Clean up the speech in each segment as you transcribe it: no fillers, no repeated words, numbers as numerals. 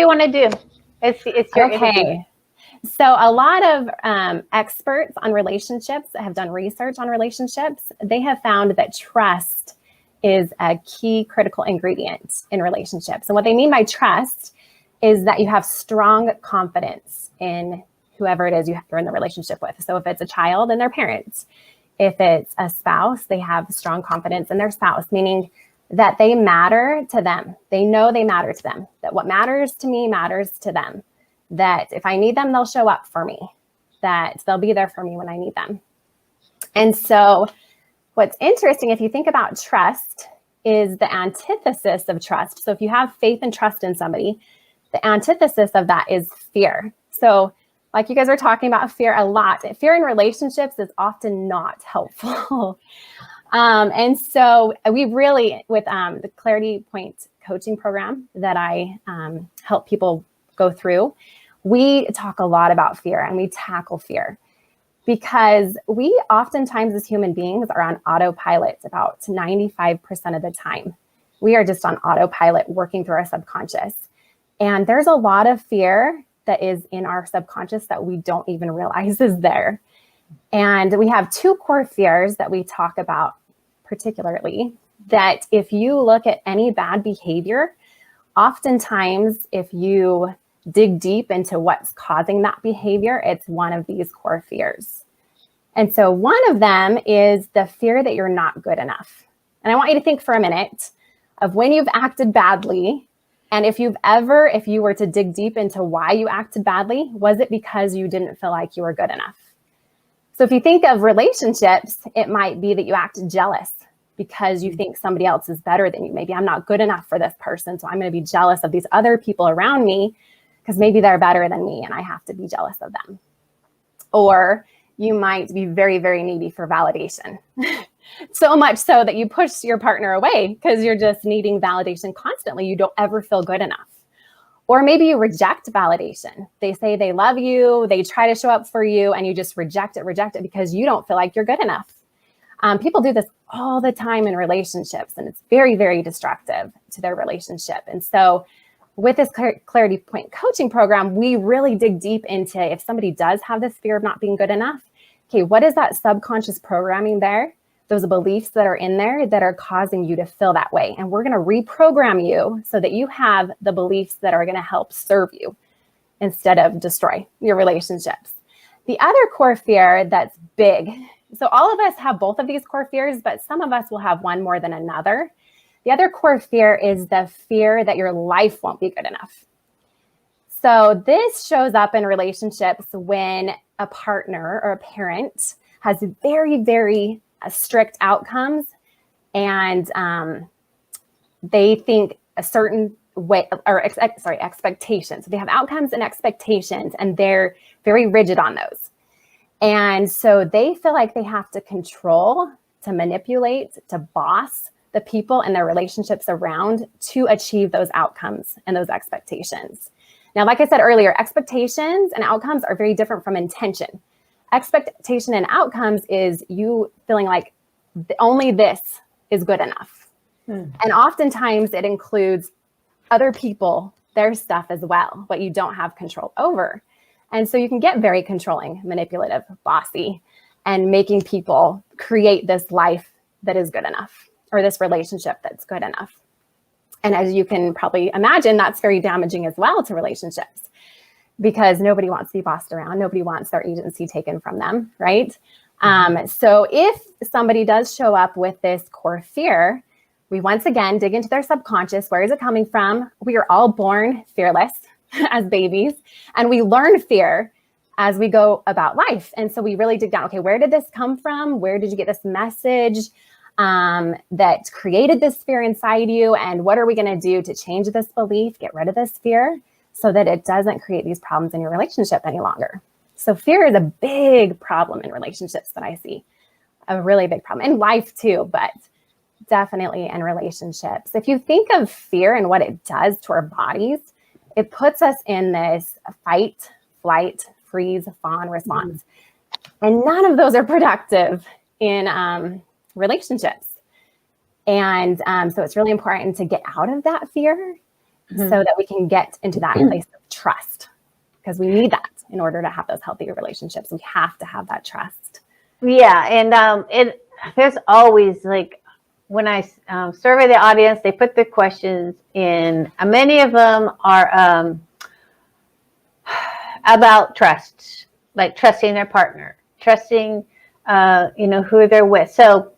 you want to do? It's your Okay. So a lot of experts on relationships have done research on relationships. They have found that trust is a key critical ingredient in relationships. And what they mean by trust is that you have strong confidence in whoever it is you're in the relationship with. So if it's a child, in their parents. If it's a spouse, they have strong confidence in their spouse, meaning that they matter to them. They know they matter to them, that what matters to me matters to them, that if I need them, they'll show up for me, that they'll be there for me when I need them. And so what's interesting, if you think about trust, is the antithesis of trust. So if you have faith and trust in somebody, the antithesis of that is fear. So like you guys are talking about fear a lot. Fear in relationships is often not helpful. And so we really, with the Clarity Point coaching program that I help people go through, we talk a lot about fear and we tackle fear because we oftentimes as human beings are on autopilot about 95% of the time. We are just on autopilot working through our subconscious. And there's a lot of fear that is in our subconscious that we don't even realize is there. And we have two core fears that we talk about particularly, that if you look at any bad behavior, oftentimes if you dig deep into what's causing that behavior, it's one of these core fears. And so one of them is the fear that you're not good enough. And I want you to think for a minute of when you've acted badly. And if you were to dig deep into why you acted badly, was it because you didn't feel like you were good enough? So if you think of relationships, it might be that you act jealous because you think somebody else is better than you. Maybe I'm not good enough for this person, so I'm going to be jealous of these other people around me because maybe they're better than me and I have to be jealous of them. Or you might be very, very needy for validation. So much so that you push your partner away because you're just needing validation constantly. You don't ever feel good enough. Or maybe you reject validation. They say they love you, they try to show up for you, and you just reject it because you don't feel like you're good enough. People do this all the time in relationships, and it's very, very destructive to their relationship. And so with this Clarity Point coaching program, we really dig deep into if somebody does have this fear of not being good enough, okay, what is that subconscious programming there? Those beliefs that are in there that are causing you to feel that way. And we're going to reprogram you so that you have the beliefs that are going to help serve you instead of destroy your relationships. The other core fear that's big, so all of us have both of these core fears, but some of us will have one more than another. The other core fear is the fear that your life won't be good enough. So this shows up in relationships when a partner or a parent has very, very strict outcomes and they think a certain way or expectations. So they have outcomes and expectations and they're very rigid on those. And so they feel like they have to control, to manipulate, to boss the people and their relationships around to achieve those outcomes and those expectations. Now, like I said earlier, expectations and outcomes are very different from intention. Expectation and outcomes is you feeling like only this is good enough. And oftentimes it includes other people, their stuff as well, what you don't have control over. And so you can get very controlling, manipulative, bossy, and making people create this life that is good enough or this relationship that's good enough. And as you can probably imagine, that's very damaging as well to relationships because nobody wants to be bossed around. Nobody wants their agency taken from them, right? So if somebody does show up with this core fear, we once again dig into their subconscious. Where is it coming from? We are all born fearless as babies, and we learn fear as we go about life. And so we really dig down, okay, where did this come from? Where did you get this message that created this fear inside you? And what are we going to do to change this belief, get rid of this fear so that it doesn't create these problems in your relationship any longer? So fear is a big problem in relationships that I see, a really big problem in life too, but definitely in relationships. If you think of fear and what it does to our bodies, it puts us in this fight, flight, freeze, fawn response. And none of those are productive in relationships. And so it's really important to get out of that fear so that we can get into that place of trust, because we need that in order to have those healthy relationships. We have to have that trust. Yeah, and there's always, like, when I survey the audience, they put the questions in. Many of them are about trust, like trusting their partner, trusting, who they're with. So,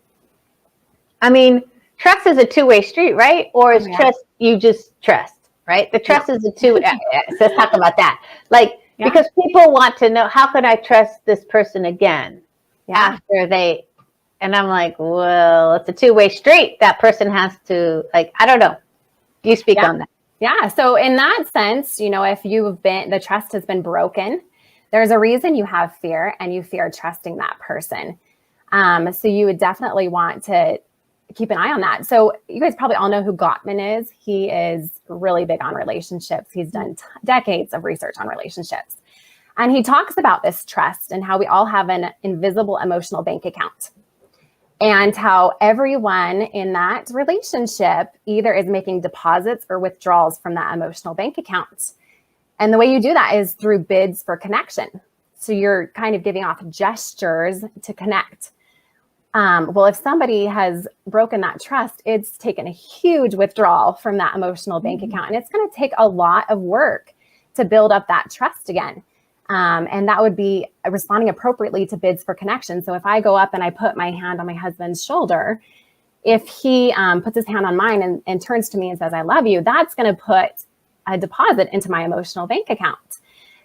I mean, trust is a two-way street, right? Or is trust, you just trust, right? The trust is a two. So let's talk about that. Like, because people want to know, how can I trust this person again after they, and I'm like, well, it's a two-way street. That person has to, like, I don't know. You speak on that. Yeah. So in that sense, if the trust has been broken, there's a reason you have fear and you fear trusting that person. So you would definitely want to keep an eye on that. So you guys probably all know who Gottman is. He is really big on relationships. He's done decades of research on relationships. And he talks about this trust and how we all have an invisible emotional bank account, and how everyone in that relationship either is making deposits or withdrawals from that emotional bank account. And the way you do that is through bids for connection. So you're kind of giving off gestures to connect. Well, if somebody has broken that trust, it's taken a huge withdrawal from that emotional bank account. And it's going to take a lot of work to build up that trust again. And that would be responding appropriately to bids for connection. So if I go up and I put my hand on my husband's shoulder, if he puts his hand on mine and turns to me and says, I love you, that's going to put a deposit into my emotional bank account.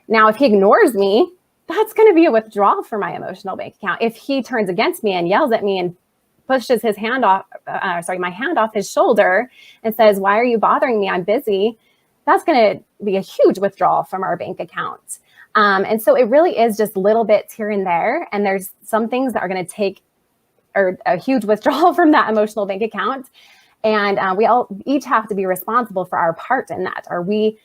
Now, if he ignores me, that's going to be a withdrawal from my emotional bank account. If he turns against me and yells at me and pushes his hand off, my hand off his shoulder and says, why are you bothering me? I'm busy. That's going to be a huge withdrawal from our bank account. And so it really is just little bits here and there. And there's some things that are going to take a huge withdrawal from that emotional bank account. And we all each have to be responsible for our part in that. Are we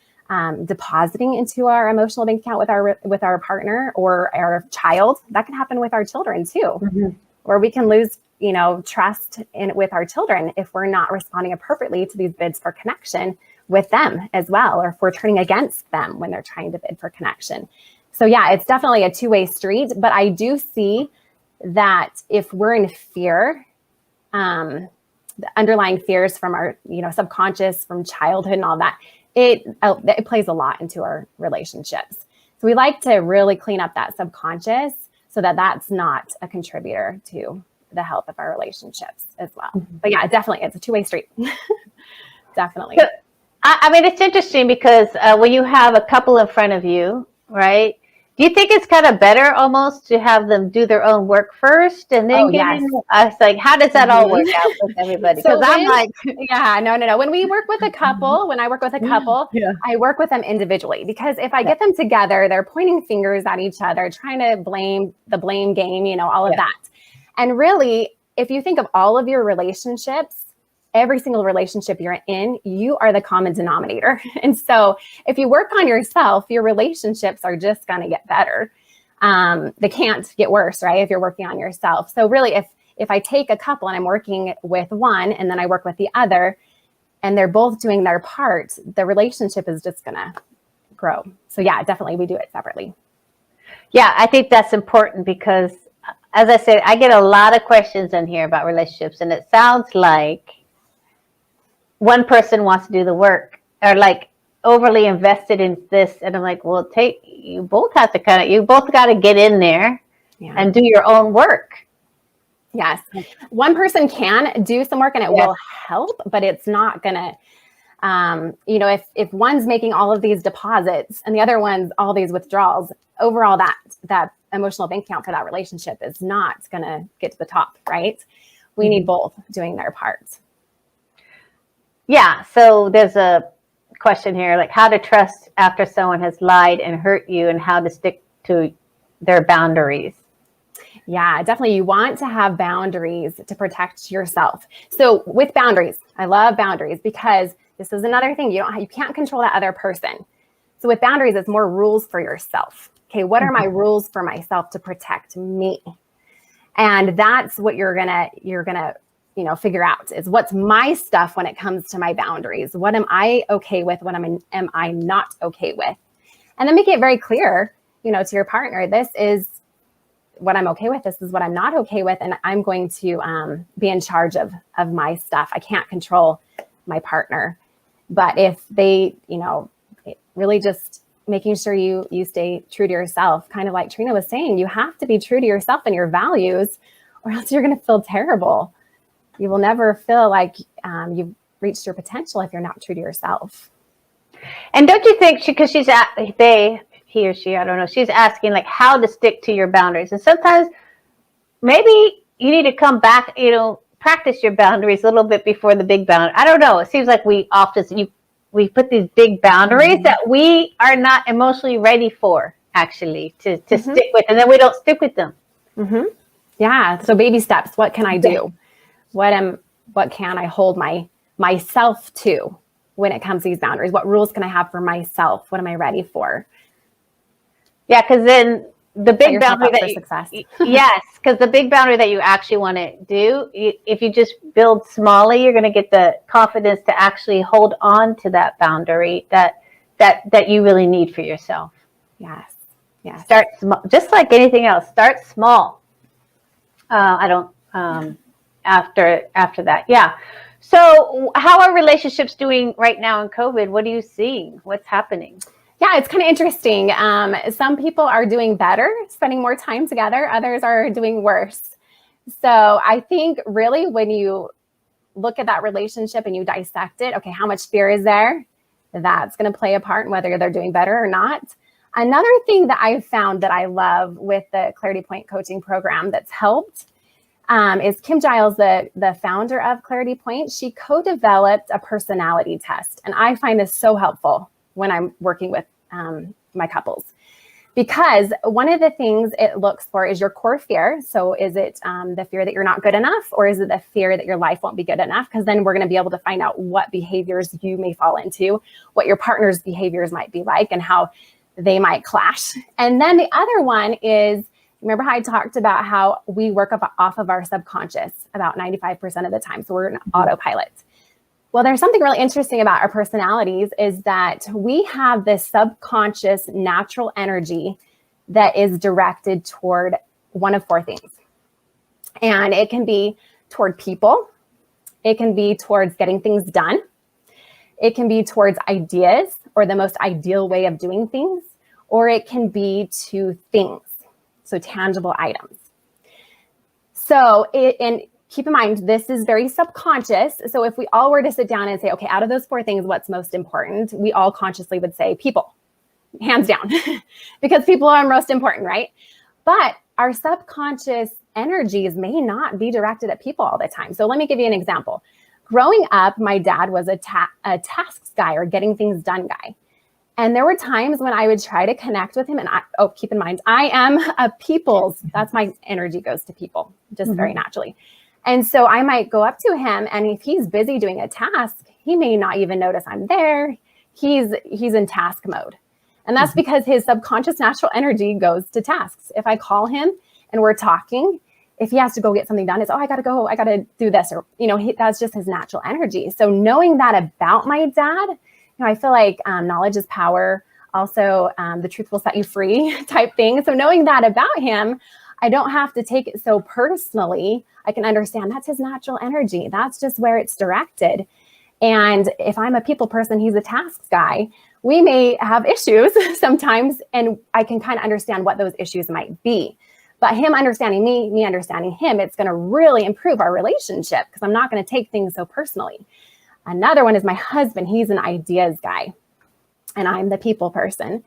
depositing into our emotional bank account with our partner or our child? That can happen with our children too, where we can lose, trust with our children if we're not responding appropriately to these bids for connection with them as well, or if we're turning against them when they're trying to bid for connection. So yeah, it's definitely a two-way street, but I do see that if we're in fear, the underlying fears from our, subconscious, from childhood and all that, it plays a lot into our relationships. So we like to really clean up that subconscious so that that's not a contributor to the health of our relationships as well. But yeah, definitely, it's a two-way street. Definitely. I mean, it's interesting because when you have a couple in front of you, right? Do you think it's kind of better almost to have them do their own work first and then get in? I was like, how does that all work out with everybody? Because I'm like, no. When we work with a couple, when I work with a couple, I work with them individually, because if I get them together, they're pointing fingers at each other, trying to blame the blame game, all of that. And really, if you think of all of your relationships, every single relationship you're in, you are the common denominator. And so if you work on yourself, your relationships are just going to get better. They can't get worse, right? If you're working on yourself. So really, if I take a couple and I'm working with one and then I work with the other and they're both doing their part, the relationship is just going to grow. So yeah, definitely we do it separately. Yeah, I think that's important because, as I said, I get a lot of questions in here about relationships, and it sounds like one person wants to do the work or like overly invested in this. And I'm like, well, you both have to you both got to get in there and do your own work. Yes. One person can do some work and it will help, but it's not going to, if one's making all of these deposits and the other one's all these withdrawals, overall that emotional bank account for that relationship is not going to get to the top, right? We need both doing their parts. Yeah. So there's a question here, like how to trust after someone has lied and hurt you and how to stick to their boundaries. Yeah, definitely. You want to have boundaries to protect yourself. So with boundaries, I love boundaries because this is another thing. You can't control that other person. So with boundaries, it's more rules for yourself. Okay, what are my rules for myself to protect me? And that's what you're gonna figure out is what's my stuff when it comes to my boundaries. What am I okay with? What am I not okay with? And then make it very clear, to your partner, this is what I'm okay with. This is what I'm not okay with. And I'm going to be in charge of my stuff. I can't control my partner. But if they, really just making sure you stay true to yourself, kind of like Trina was saying, you have to be true to yourself and your values, or else you're going to feel terrible. You will never feel like you've reached your potential if you're not true to yourself. And don't you think because he or she, I don't know, she's asking like how to stick to your boundaries. And sometimes maybe you need to come back, practice your boundaries a little bit before the big boundary. I don't know. It seems like we put these big boundaries that we are not emotionally ready for actually to stick with, and then we don't stick with them. Yeah. So baby steps. What can I do? What can I hold myself to when it comes to these boundaries? What rules can I have for myself? What am I ready for? Yeah, because then the big boundary that success. Yes, because the big boundary that you actually want to do, if you just build smallly, you're going to get the confidence to actually hold on to that boundary that you really need for yourself. Yes. Start small, just like anything else. Start small. After that, yeah. So, how are relationships doing right now in COVID? What are you seeing? What's happening? Yeah, it's kind of interesting. Some people are doing better, spending more time together. Others are doing worse. So I think really when you look at that relationship and you dissect it, okay, how much fear is there? That's going to play a part in whether they're doing better or not. Another thing that I've found that I love with the Clarity Point coaching program that's helped is Kim Giles, the founder of Clarity Point. She co-developed a personality test. And I find this so helpful when I'm working with my couples, because one of the things it looks for is your core fear. So is it the fear that you're not good enough, or is it the fear that your life won't be good enough? Because then we're going to be able to find out what behaviors you may fall into, what your partner's behaviors might be like, and how they might clash. And then the other one is, remember how I talked about how we work off of our subconscious about 95% of the time. So we're an autopilot. Well, there's something really interesting about our personalities is that we have this subconscious natural energy that is directed toward one of four things. And it can be toward people. It can be towards getting things done. It can be towards ideas or the most ideal way of doing things, or it can be to things, so tangible items. So and keep in mind, this is very subconscious. So if we all were to sit down and say, okay, out of those four things, what's most important? We all consciously would say people, hands down, because people are most important, right? But our subconscious energies may not be directed at people all the time. So let me give you an example. Growing up, my dad was a tasks guy or getting things done guy. And there were times when I would try to connect with him. And keep in mind, I am a people's, that's my energy goes to people, just very naturally. And so I might go up to him, and if he's busy doing a task, he may not even notice I'm there. He's in task mode. And that's because his subconscious natural energy goes to tasks. If I call him and we're talking, if he has to go get something done, it's, I got to do this, or, that's just his natural energy. So knowing that about my dad, I feel like knowledge is power. Also, the truth will set you free type thing. So knowing that about him, I don't have to take it so personally. I can understand that's his natural energy. That's just where it's directed. And if I'm a people person, he's a tasks guy, we may have issues sometimes, and I can kind of understand what those issues might be. But him understanding me understanding him, it's going to really improve our relationship because I'm not going to take things so personally. Another one is my husband. He's an ideas guy, and I'm the people person.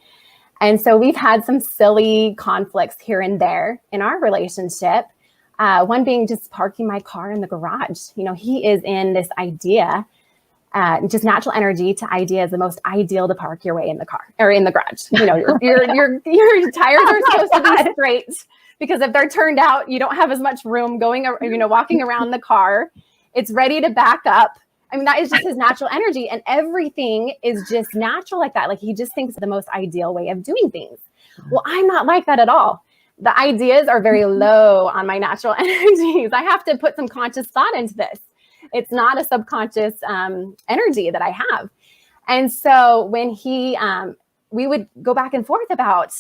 And so we've had some silly conflicts here and there in our relationship. One being just parking my car in the garage. He is in this idea, just natural energy to idea is the most ideal to park your way in the car or in the garage. Your tires are supposed to be straight, because if they're turned out, you don't have as much room walking around the car. It's ready to back up. I mean, that is just his natural energy, and everything is just natural like that. Like he just thinks the most ideal way of doing things. Well, I'm not like that at all. the ideas are very low on my natural energies. I have to put some conscious thought into this. It's not a subconscious energy that I have. And so when we would go back and forth about,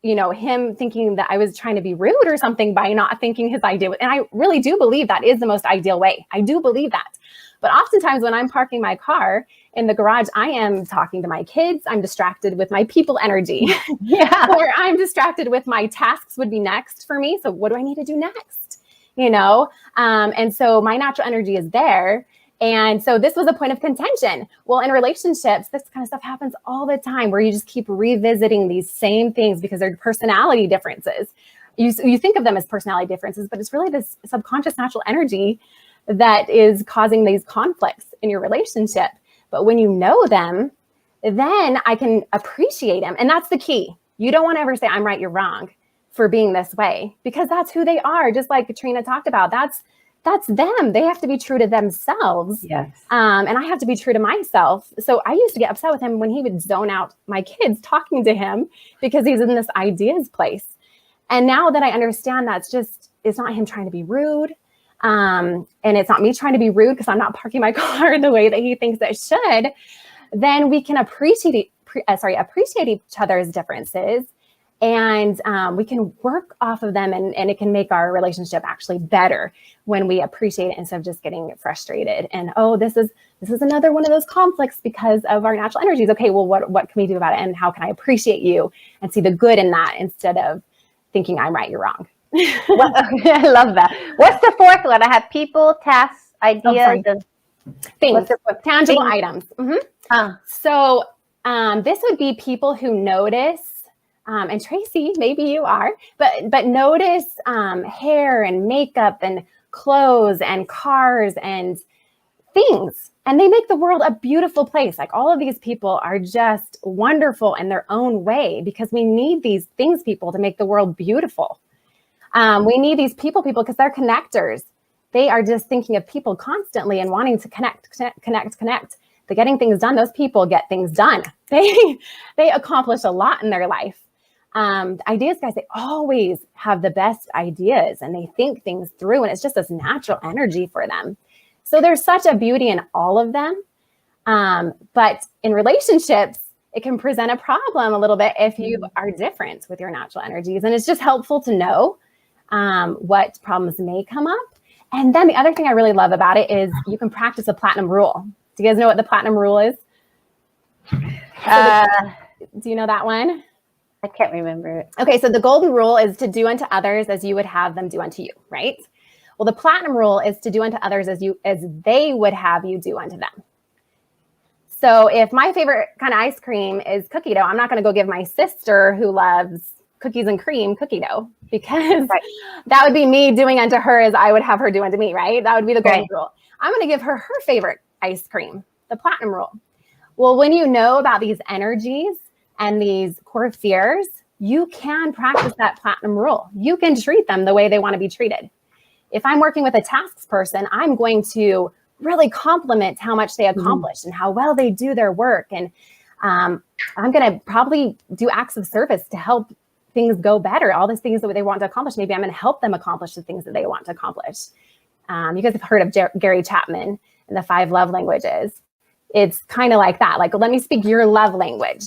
him thinking that I was trying to be rude or something by not thinking his idea. And I really do believe that is the most ideal way. I do believe that. But oftentimes when I'm parking my car in the garage, I am talking to my kids. I'm distracted with my people energy. Yeah. Or I'm distracted with my tasks would be next for me. So what do I need to do next? And so my natural energy is there. And so this was a point of contention. Well, in relationships, this kind of stuff happens all the time where you just keep revisiting these same things because they're personality differences. You think of them as personality differences, but it's really this subconscious natural energy that is causing these conflicts in your relationship. But when you know them, then I can appreciate them. And that's the key. You don't want to ever say, I'm right, you're wrong for being this way, because that's who they are. Just like Katrina talked about, that's them. They have to be true to themselves. Yes. And I have to be true to myself. So I used to get upset with him when he would zone out my kids talking to him because he's in this ideas place. And now that I understand it's not him trying to be rude. And it's not me trying to be rude because I'm not parking my car the way that he thinks it should, then we can appreciate each other's differences. And we can work off of them and it can make our relationship actually better when we appreciate it instead of just getting frustrated. And, this is another one of those conflicts because of our natural energies. Okay, well, what can we do about it? And how can I appreciate you and see the good in that instead of thinking I'm right, you're wrong. Well, I love that. What's the fourth one? I have people, tasks, ideas, and things, tangible items. Mm-hmm. So this would be people who notice, and Tracy, maybe you are, but notice hair and makeup and clothes and cars and things. And they make the world a beautiful place. Like all of these people are just wonderful in their own way because we need these things people to make the world beautiful. We need these people because they're connectors. They are just thinking of people constantly and wanting to connect. They're getting things done. Those people get things done. They accomplish a lot in their life. Ideas guys, they always have the best ideas and they think things through and it's just this natural energy for them. So there's such a beauty in all of them. But in relationships, it can present a problem a little bit if you are different with your natural energies. And it's just helpful to know what problems may come up. And then the other thing I really love about it is you can practice a platinum rule. Do you guys know what the platinum rule is? Do you know that one? I can't remember it. Okay, so the golden rule is to do unto others as you would have them do unto you, right? Well, the platinum rule is to do unto others as they would have you do unto them. So if my favorite kind of ice cream is cookie dough, I'm not going to go give my sister who loves cookies and cream cookie dough because that would be me doing unto her as I would have her do unto me, right? That would be the golden rule. I'm going to give her favorite ice cream, the platinum rule. Well, when you know about these energies and these core fears, you can practice that platinum rule. You can treat them the way they want to be treated. If I'm working with a tasks person, I'm going to really compliment how much they accomplish and how well they do their work. And I'm going to probably do acts of service to help things go better. All these things that they want to accomplish, maybe I'm going to help them accomplish the things that they want to accomplish. You guys have heard of Gary Chapman and the 5 love languages. It's kind of like that. Like, let me speak your love language.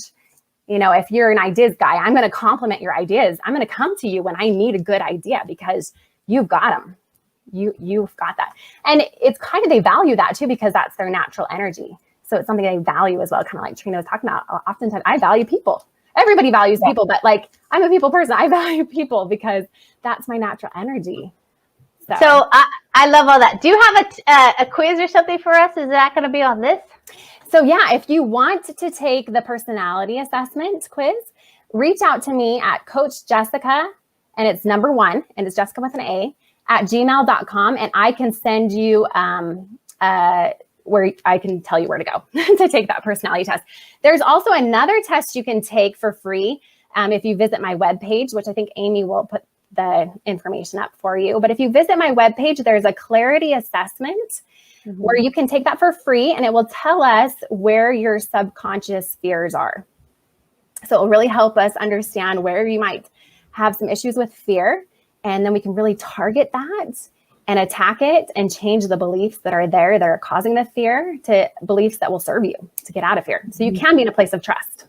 If you're an ideas guy, I'm going to compliment your ideas. I'm going to come to you when I need a good idea because you've got them. You've got that. And it's kind of, they value that too, because that's their natural energy. So it's something they value as well. Kind of like Trina was talking about. Oftentimes I value people. Everybody values people, but like I'm a people person. I value people because that's my natural energy. So I love all that. Do you have a quiz or something for us? Is that going to be on this? So yeah, if you want to take the personality assessment quiz, reach out to me at Coach Jessica, and it's number 1, and it's Jessica with an A, at gmail.com, and I can send you where I can tell you where to go to take that personality test. There's also another test you can take for free if you visit my webpage, which I think Amy will put the information up for you. But if you visit my webpage, there's a clarity assessment where you can take that for free, and it will tell us where your subconscious fears are. So it will really help us understand where you might have some issues with fear, and then we can really target that and attack it and change the beliefs that are there that are causing the fear to beliefs that will serve you to get out of fear. So you can be in a place of trust.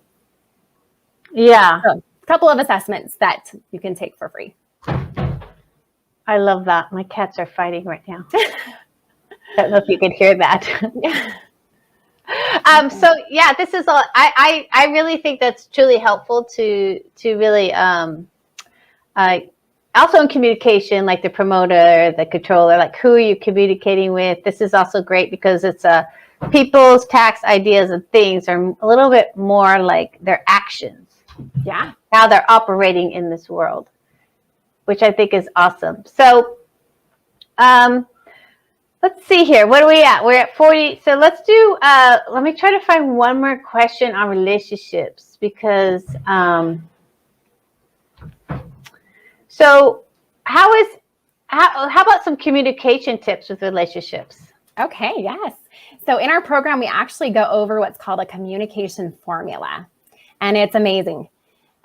Yeah. So, a couple of assessments that you can take for free. I love that. My cats are fighting right now. I don't know if you could hear that. Yeah. So yeah, this is all. I really think that's truly helpful to really also in communication, like the promoter, the controller, like who are you communicating with? This is also great because it's people's tax ideas and things are a little bit more like their actions. Yeah. How they're operating in this world, which I think is awesome. So let's see here. What are we at? We're at 40. So let's do, let me try to find one more question on relationships because, so how about some communication tips with relationships? Okay, yes. So in our program, we actually go over what's called a communication formula, and it's amazing.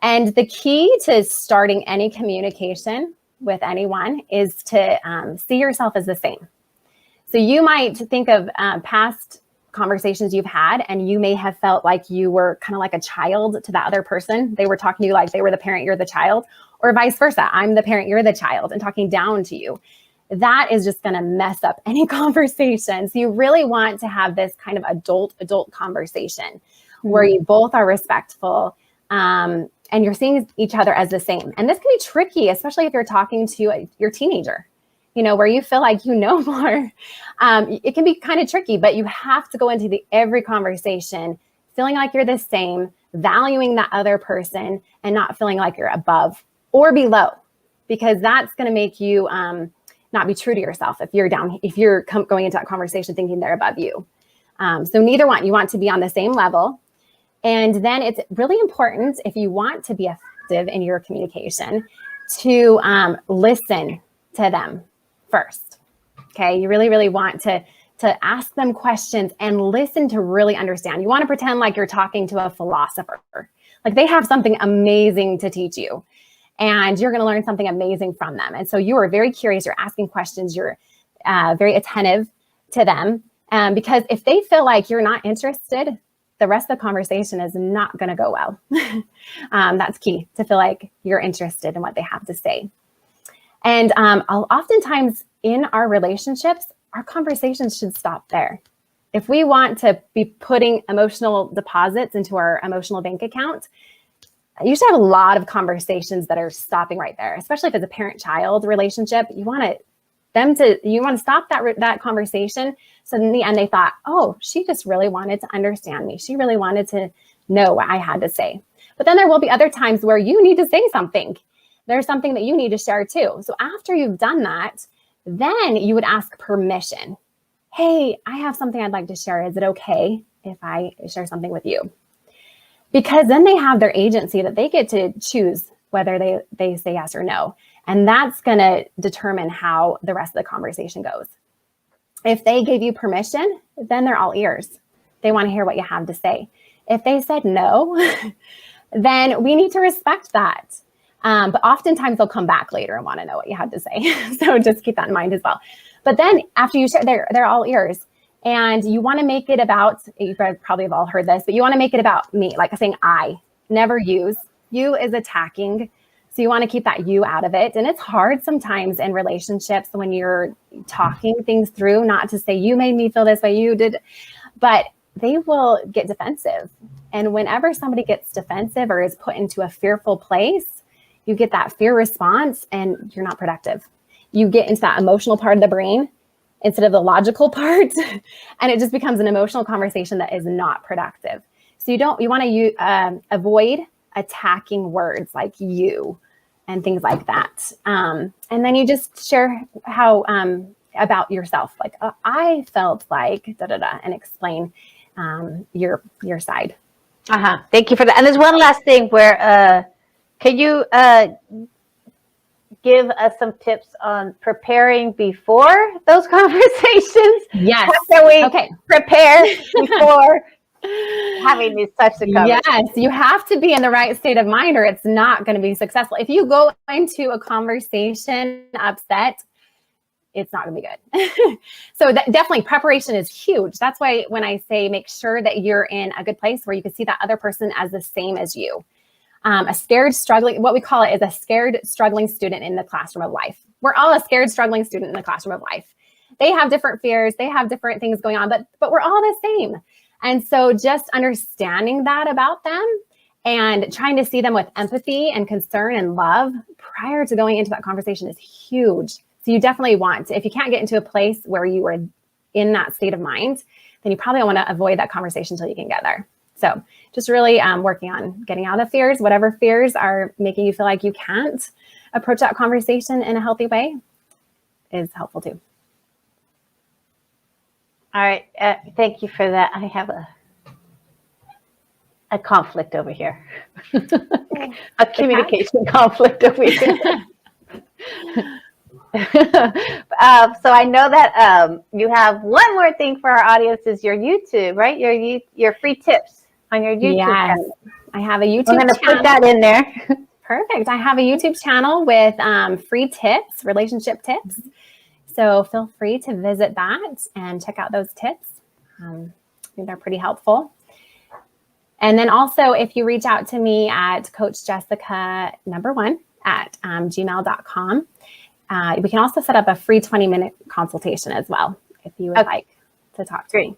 And the key to starting any communication with anyone is to see yourself as the same. So you might think of past conversations you've had, and you may have felt like you were kind of like a child to that other person. They were talking to you like they were the parent, you're the child, or vice versa. I'm the parent, you're the child, and talking down to you. That is just going to mess up any conversation. So you really want to have this kind of adult conversation where you both are respectful and you're seeing each other as the same. And this can be tricky, especially if you're talking to your teenager, you know, where you feel like you know more. It can be kind of tricky, but you have to go into every conversation feeling like you're the same, valuing that other person, and not feeling like you're above or below, because that's going to make you not be true to yourself if you're going into that conversation thinking they're above you. So neither one. You want to be on the same level. And then it's really important, if you want to be effective in your communication, to listen to them first. Okay, you really, really want to ask them questions and listen to really understand. You want to pretend like you're talking to a philosopher, like they have something amazing to teach you, and you're going to learn something amazing from them. And so you are very curious. You're asking questions. You're very attentive to them, because if they feel like you're not interested, the rest of the conversation is not going to go well. That's key, to feel like you're interested in what they have to say. And oftentimes in our relationships, our conversations should stop there. If we want to be putting emotional deposits into our emotional bank account, you should have a lot of conversations that are stopping right there, especially if it's a parent-child relationship. You want to stop that conversation. So in the end, they thought, oh, she just really wanted to understand me. She really wanted to know what I had to say. But then there will be other times where you need to say something. There's something that you need to share too. So after you've done that, then you would ask permission. Hey, I have something I'd like to share. Is it okay if I share something with you? Because then they have their agency that they get to choose whether they say yes or no. And that's going to determine how the rest of the conversation goes. If they gave you permission, then they're all ears. They want to hear what you have to say. If they said no, then we need to respect that. But oftentimes they'll come back later and want to know what you had to say. So just keep that in mind as well. But then after you share, they're all ears. And you want to make it about, you probably have all heard this, but you want to make it about me, like saying I, never use. You is attacking. So you want to keep that you out of it. And it's hard sometimes in relationships when you're talking things through, not to say you made me feel this way, you did, but they will get defensive. And whenever somebody gets defensive or is put into a fearful place, you get that fear response and you're not productive. You get into that emotional part of the brain instead of the logical part, and it just becomes an emotional conversation that is not productive. So you want to avoid attacking words like you and things like that. And then you just share how about yourself, like I felt like da-da-da, and explain your side. Thank you for that. And there's one last thing where can you give us some tips on preparing before those conversations? Yes. How can we prepare before having these types of conversations. Yes, you have to be in the right state of mind or it's not going to be successful. If you go into a conversation upset, it's not going to be good. So definitely preparation is huge. That's why when I say make sure that you're in a good place where you can see that other person as the same as you. A scared, struggling, what we call it is a scared, struggling student in the classroom of life. We're all a scared, struggling student in the classroom of life. They have different fears. They have different things going on, but we're all the same. And so just understanding that about them and trying to see them with empathy and concern and love prior to going into that conversation is huge. So you definitely want to, if you can't get into a place where you are in that state of mind, then you probably want to avoid that conversation until you can get there. So just really working on getting out of fears, whatever fears are making you feel like you can't approach that conversation in a healthy way is helpful too. All right. Thank you for that. I have a conflict over here, a communication conflict over here. So I know that you have one more thing for our audience is your YouTube, right? Your free tips on your YouTube channel. I have a YouTube channel. I'm going to put that in there. Perfect. I have a YouTube channel with free tips, relationship tips. So feel free to visit that and check out those tips. I think they're pretty helpful. And then also, if you reach out to me at Coach Jessica #1 at gmail.com, we can also set up a free 20-minute consultation as well if you would like to talk to me.